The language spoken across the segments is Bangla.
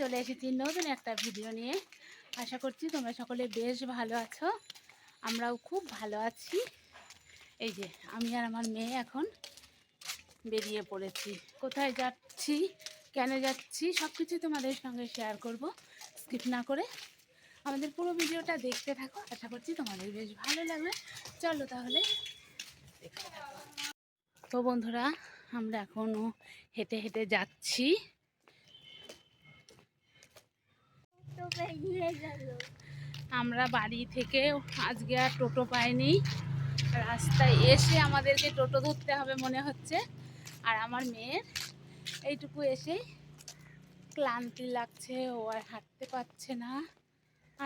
চলে এসেছি নতুন একটা ভিডিও নিয়ে। আশা করছি তোমরা সকলে বেশ ভালো আছো, আমরাও খুব ভালো আছি। এই যে আমি আর আমার মেয়ে এখন বেরিয়ে পড়েছি। কোথায় যাচ্ছি, কেন যাচ্ছি, সব কিছু তোমাদের সঙ্গে শেয়ার করব। স্কিপ না করে আমাদের পুরো ভিডিওটা দেখতে থাকো, আশা করছি তোমাদের বেশ ভালো লাগবে। চলো তাহলে দেখতে থাকো। তো বন্ধুরা, আমরা এখনও হেঁটে হেঁটে যাচ্ছি। আমরা বাড়ি থেকে আজকে আর টোটো পাইনি, রাস্তায় এসে আমাদেরকে টোটো ধরতে হবে মনে হচ্ছে। আর আমার মেয়ের এইটুকু এসে ক্লান্তি লাগছে, ও আর হাঁটতে পারছে না।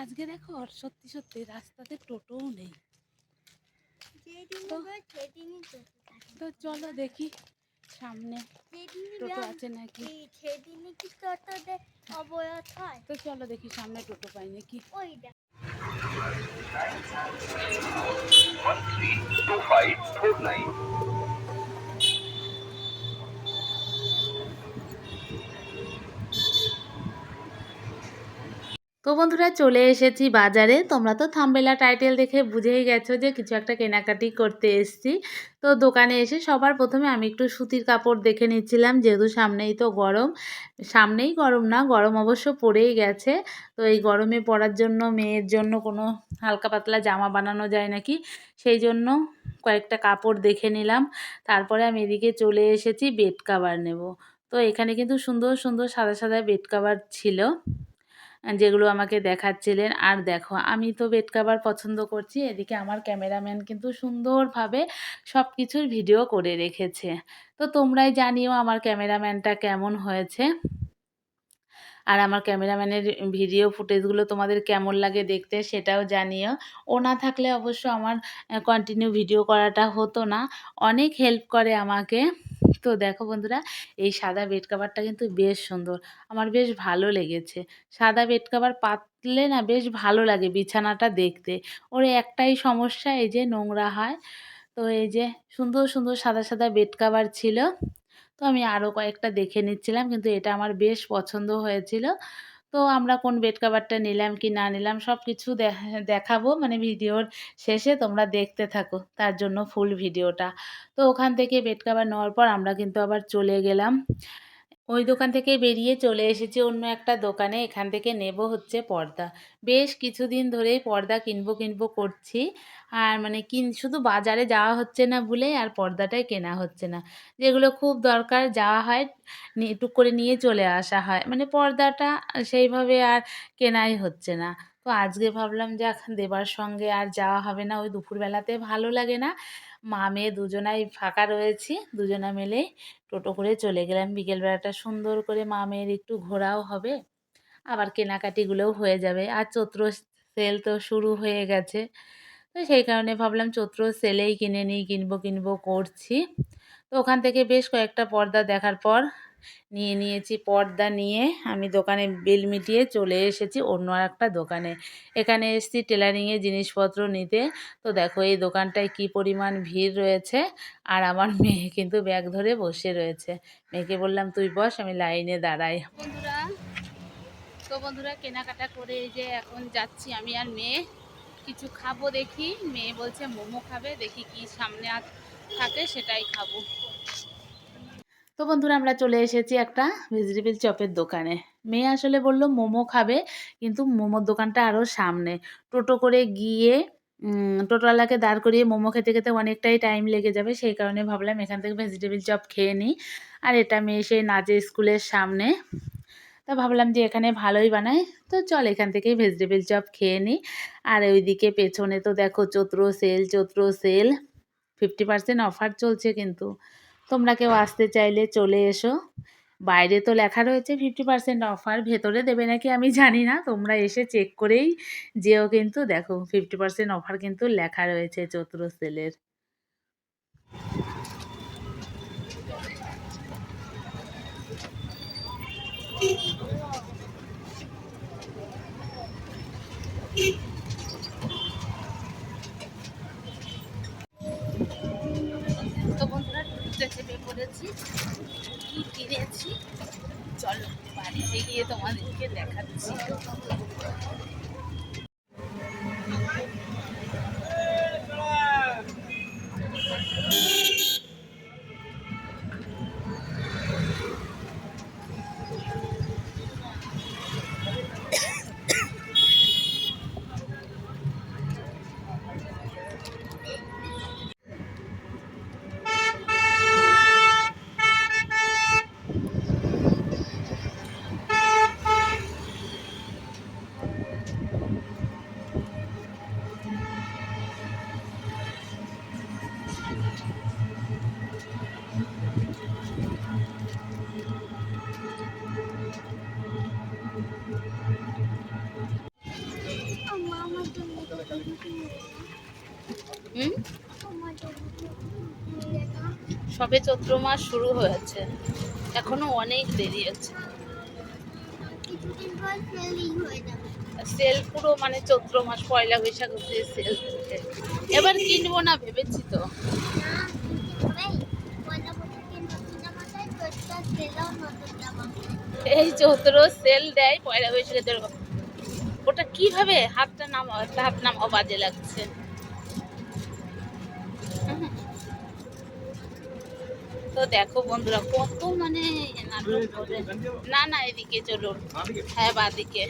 আজকে দেখো সত্যি সত্যি রাস্তাতে টোটোও নেই। তো চলো দেখি সামনে টোটো আছে নাকি। তো চলো দেখি সামনে টোটো পাই নাকি। তো বন্ধুরা, চলে এসেছি বাজারে। তোমরা তো থাম্বনেল টাইটেল দেখে বুঝেই গেছো যে কিছু একটা কেনাকাটি করতে এসেছি। তো দোকানে এসে সবার প্রথমে আমি একটু সুতির কাপড় দেখে নিচ্ছিলাম, যেহেতু সামনেই তো গরম। সামনেই গরম না, গরম অবশ্য পড়েই গেছে। তো এই গরমে পরার জন্য মেয়ের জন্য কোনো হালকা পাতলা জামা বানানো যায় নাকি, সেই জন্য কয়েকটা কাপড় দেখে নিলাম। তারপরে আমি এদিকে চলে এসেছি বেড কাভার নেব। তো এখানে কিন্তু সুন্দর সুন্দর সাদা সাদা বেড কাভার ছিল, যেগুলো আমাকে দেখাচ্ছিলেন। আর দেখো, আমি তো বেড কাভার পছন্দ করছি, এদিকে আমার ক্যামেরাম্যান কিন্তু সুন্দরভাবে সব কিছুর ভিডিও করে রেখেছে। তো তোমরাই জানিও আমার ক্যামেরাম্যানটা কেমন হয়েছে, আর আমার ক্যামেরাম্যানের ভিডিও ফুটেজগুলো তোমাদের কেমন লাগে দেখতে সেটাও জানিও। ও না থাকলে অবশ্য আমার কন্টিনিউ ভিডিও করাটা হতো না। অনেক হেল্প করে আমাকে। তো দেখো বন্ধুরা, এই সাদা বেড কাভারটা কিন্তু বেশ সুন্দর, আমার বেশ ভালো লেগেছে। সাদা বেড কাভার পাতলে না বেশ ভালো লাগে বিছানাটা দেখতে। ওর একটাই সমস্যা, এই যে নোংরা হয়। তো এই যে সুন্দর সুন্দর সাদা সাদা বেড কাভার ছিল। তো আমি আরও কয়েকটা দেখে নিচ্ছিলাম, কিন্তু এটা আমার বেশ পছন্দ হয়েছিল। তো আমরা কোন বেড কাভারটা নিলাম কি না নিলাম সব কিছু দেখাবো, মানে ভিডিওর শেষে তোমরা দেখতে থাকো, তার জন্য ফুল ভিডিওটা। তো ওখান থেকে বেড কাভার নেওয়ার পর আমরা কিন্তু আবার চলে গেলাম, ওই দোকান থেকে বেরিয়ে চলে এসেছি অন্য একটা দোকানে। এখান থেকে নেব হচ্ছে পর্দা। বেশ কিছুদিন ধরেই পর্দা কিনবো কিনবো করছি, আর মানে শুধু বাজারে যাওয়া হচ্ছে না বলে আর পর্দাটাই কেনা হচ্ছে না। যেগুলো খুব দরকার যাওয়া হয়, টুক করে নিয়ে চলে আসা হয়, মানে পর্দাটা সেইভাবে আর কেনাই হচ্ছে না। তো আজকে ভাবলাম যাক, দেবার সঙ্গে আর যাওয়া হবে না, ওই দুপুরবেলাতে ভালো লাগে না। মা মেয়ে দুজনাই ফাঁকা রয়েছি, দুজনা মিলে টোটো করে চলে গেলাম। বিকেলবেলাটা সুন্দর করে মা মেয়ের একটু ঘোরাও হবে, আবার কেনাকাটিগুলোও হয়ে যাবে। আর চৈত্র সেল তো শুরু হয়ে গেছে, তো সেই কারণে ভাবলাম চৈত্র সেলেই কিনে নিই, কিনবো কিনবো করছি। তো ওখান থেকে বেশ কয়েকটা পর্দা দেখার পর নিয়েছি। পর্দা নিয়ে আমি দোকানে বিল মিটিয়ে চলে এসেছি অন্য একটা দোকানে। এখানে এসেছি টেলারিংয়ের জিনিসপত্র নিতে। তো দেখো এই দোকানটায় কি পরিমাণ ভিড় রয়েছে, আর আমার মেয়ে কিন্তু ব্যাগ ধরে বসে রয়েছে। মেয়েকে বললাম তুই বস, আমি লাইনে দাঁড়াই। বন্ধুরা কেনাকাটা করে এই যে এখন যাচ্ছি আমি আর মেয়ে, কিছু খাবো দেখি। মেয়ে বলছে মোমো খাবে, দেখি কি সামনে থাকে সেটাই খাবো। তো বন্ধুরা, আমরা চলে এসেছি একটা ভেজিটেবিল চপের দোকানে। মেয়ে আসলে বলল মোমো খাবে, কিন্তু মোমোর দোকানটা আরও সামনে। টোটো করে গিয়ে টোটোওয়ালাকে দাঁড় করিয়ে মোমো খেতে খেতে অনেকটাই টাইম লেগে যাবে, সেই কারণে ভাবলাম এখান থেকে ভেজিটেবিল চপ খেয়ে নিই। আর এটা মেয়ে সেই নাচে স্কুলের সামনে, তা ভাবলাম যে এখানে ভালোই বানায়, তো চল এখান থেকেই ভেজিটেবিল চপ খেয়ে নিই। আর ওইদিকে পেছনে তো দেখো চৈত্র সেল 50% অফার চলছে, কিন্তু তোমরা কেউ আসতে চাইলে চলে এসো। বাইরে তো লেখা রয়েছে 50% অফার, ভেতরে দেবে নাকি আমি জানি না, তোমরা এসে চেক করেই যেও। কিন্তু দেখো 50% অফার কিন্তু লেখা রয়েছে চৈত্র সেলের। তো বন্ধুরা চেপে পড়েছি, কি কিনেছি চলো বাড়িতেই দেখিয়ে তোমাদেরকে দেখাচ্ছি। সবে চৈত্র মাস শুরু হয়েছে, এখনো অনেক দেরি আছে। সেল পুরো মানে চৈত্র মাস পয়লা বৈশাখ অব্দি সেল চলছে। এবার কিনবো না ভেবেছি তো। এই চৈত্র সেল দেয় পয়লা বৈশাখে। ওটা কিভাবে হাতটা নামাও, হাত নামাও, বাজে লাগছে। তো দেখো বন্ধুরা কত মানে নাটক করে। না না এদিকে চলুন, হ্যাঁ বাদিকে।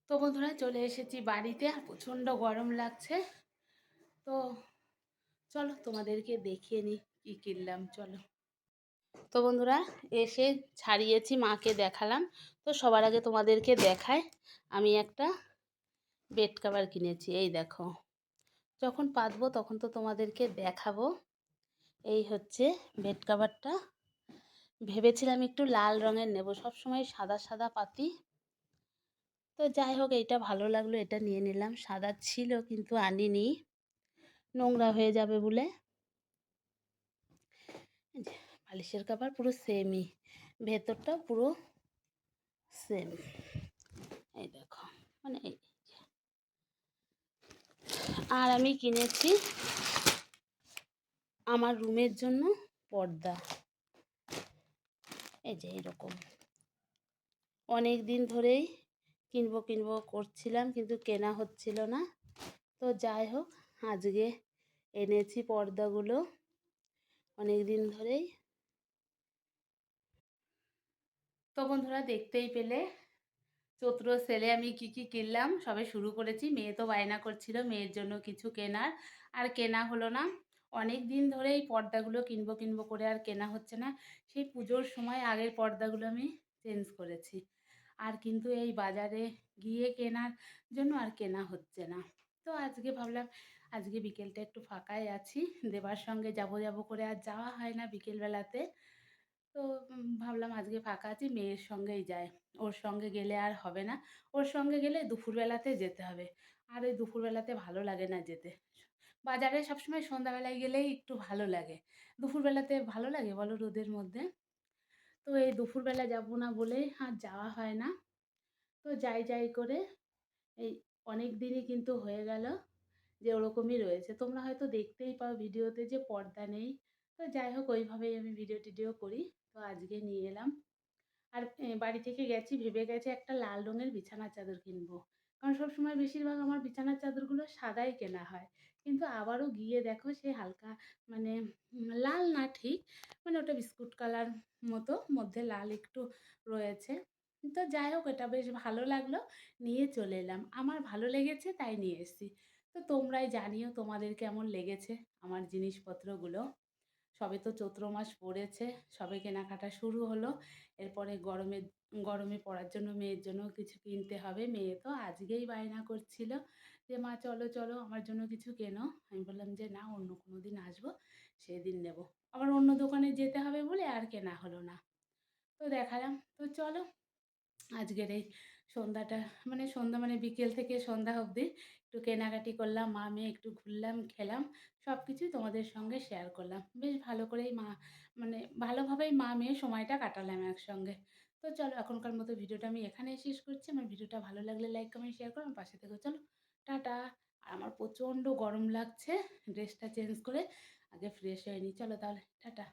তো বন্ধুরা চলে এসেছি বাড়িতে, আর প্রচণ্ড গরম লাগছে। তো চলো তোমাদেরকে দেখিয়ে নিই কী কিনলাম, চলো। তো বন্ধুরা এসে ছাড়িয়েছি, মাকে দেখালাম। তো সবার আগে তোমাদেরকে দেখায়, আমি একটা বেড কভার কিনেছি। এই দেখো, যখন পাতবো তখন তো তোমাদেরকে দেখাবো। এই হচ্ছে বেড কভারটা। ভেবেছিলাম একটু লাল রঙের নেব, সবসময় সাদা সাদা পাতি। তো যাই হোক, এইটা ভালো লাগলো, এটা নিয়ে নিলাম। সাদা ছিল কিন্তু আনিনি, নোংরা হয়ে যাবে বলে। বালিশের কভার পুরো সেমই, ভেতরটা পুরো সেম। এই দেখো, মানে এই। আর আমি কিনেছি আমার রুমের জন্য পর্দা। এই যে এরকম, অনেক দিন ধরেই কিনবো কিনবো করছিলাম, কিন্তু কেনা হচ্ছিল না। তো যাই হোক, আজকে এনেছি পর্দাগুলো অনেক দিন ধরেই। তো বন্ধুরা দেখতেই পেলে চৈত্র সেলে আমি কি কি কিনলাম। সবে শুরু করেছি, মেয়ে তো বায়না করছিল মেয়ের জন্য কিছু কেনার, আর কেনা হলো না। অনেক দিন ধরে এই পর্দাগুলো কিনবো কিনবো করে আর কেনা হচ্ছে না। সেই পুজোর সময় আগের পর্দাগুলো আমি চেঞ্জ করেছি, আর কিন্তু এই বাজারে গিয়ে কেনার জন্য আর কেনা হচ্ছে না। তো আজকে ভাবলাম আজকে বিকেলটা একটু ফাঁকাই আছি, দেবার সঙ্গে যাব যাব করে আর যাওয়া হয় না বিকেলবেলাতে। তো ভাবলাম আজকে ফাঁকা আছি, মেয়ের সঙ্গেই যাই। ওর সঙ্গে গেলে আর হবে না, ওর সঙ্গে গেলে দুপুরবেলাতে যেতে হবে, আর ওই দুপুরবেলাতে ভালো লাগে না যেতে। বাজারে সবসময় সন্ধ্যাবেলায় গেলেই একটু ভালো লাগে, দুপুরবেলাতে ভালো লাগে বলো রোদের মধ্যে? তো এই দুপুরবেলা যাব না বলেই আর যাওয়া হয় না। তো যাই যাই করে এই অনেক দিনই কিন্তু হয়ে গেল যে ওরকমই রয়েছে। তোমরা হয়তো দেখতেই পাও ভিডিওতে যে পর্দা নেই। তো যাই হোক, ওইভাবেই আমি ভিডিও টিডিও করি। তো আজকে নিয়ে এলাম। আর বাড়ি থেকে গেছি, ভেবে গেছি একটা লাল রঙের বিছানার চাদর কিনবো, কারণ সবসময় বেশিরভাগ আমার বিছানার চাদরগুলো সাদাই কেনা হয়। কিন্তু আবারও গিয়ে দেখো সে হালকা মানে লাল না ঠিক, মানে ওটা বিস্কুট কালার মতো, মধ্যে লাল একটু রয়েছে। তো যাই হোক, এটা বেশ ভালো লাগলো, নিয়ে চলে এলাম। আমার ভালো লেগেছে তাই নিয়ে এসেছি। তো তোমরাই জানিও তোমাদের কেমন লেগেছে আমার জিনিসপত্রগুলো। সবে তো চৈত্র মাস পড়েছে, সবে কেনাকাটা শুরু হলো। এরপরে গরমে গরমে পড়ার জন্য মেয়ের জন্য কিছু কিনতে হবে। মেয়ে তো আজকেই বায়না করছিল যে মা চলো চলো আমার জন্য কিছু কেনো। আমি বললাম যে না, অন্য কোনো দিন আসবো, সেদিন নেব। আবার অন্য দোকানে যেতে হবে বলে আর কেনা হলো না। তো দেখালাম, তো চলো আজকের এই সন্ধ্যাটা, মানে সন্ধ্যা মানে বিকেল থেকে সন্ধ্যা অবধি একটু কেনাকাটি করলাম, মা মেয়ে একটু ঘুরলাম, খেলাম, সব কিছুই তোমাদের সঙ্গে শেয়ার করলাম। বেশ ভালো করেই মানে ভালোভাবেই মা মেয়ে সময়টা কাটালাম একসঙ্গে। তো চলো এখনকার মতো ভিডিওটা আমি এখানেই শেষ করছি। আমার ভিডিওটা ভালো লাগলে লাইক কমেন্ট শেয়ার করো, আমার পাশে থেকো। চলো টাটা। আর আমার প্রচণ্ড গরম লাগছে। ড্রেসটা চেঞ্জ করে আগে ফ্রেশ হয়ে নিই। চলো তাহলে টাটা।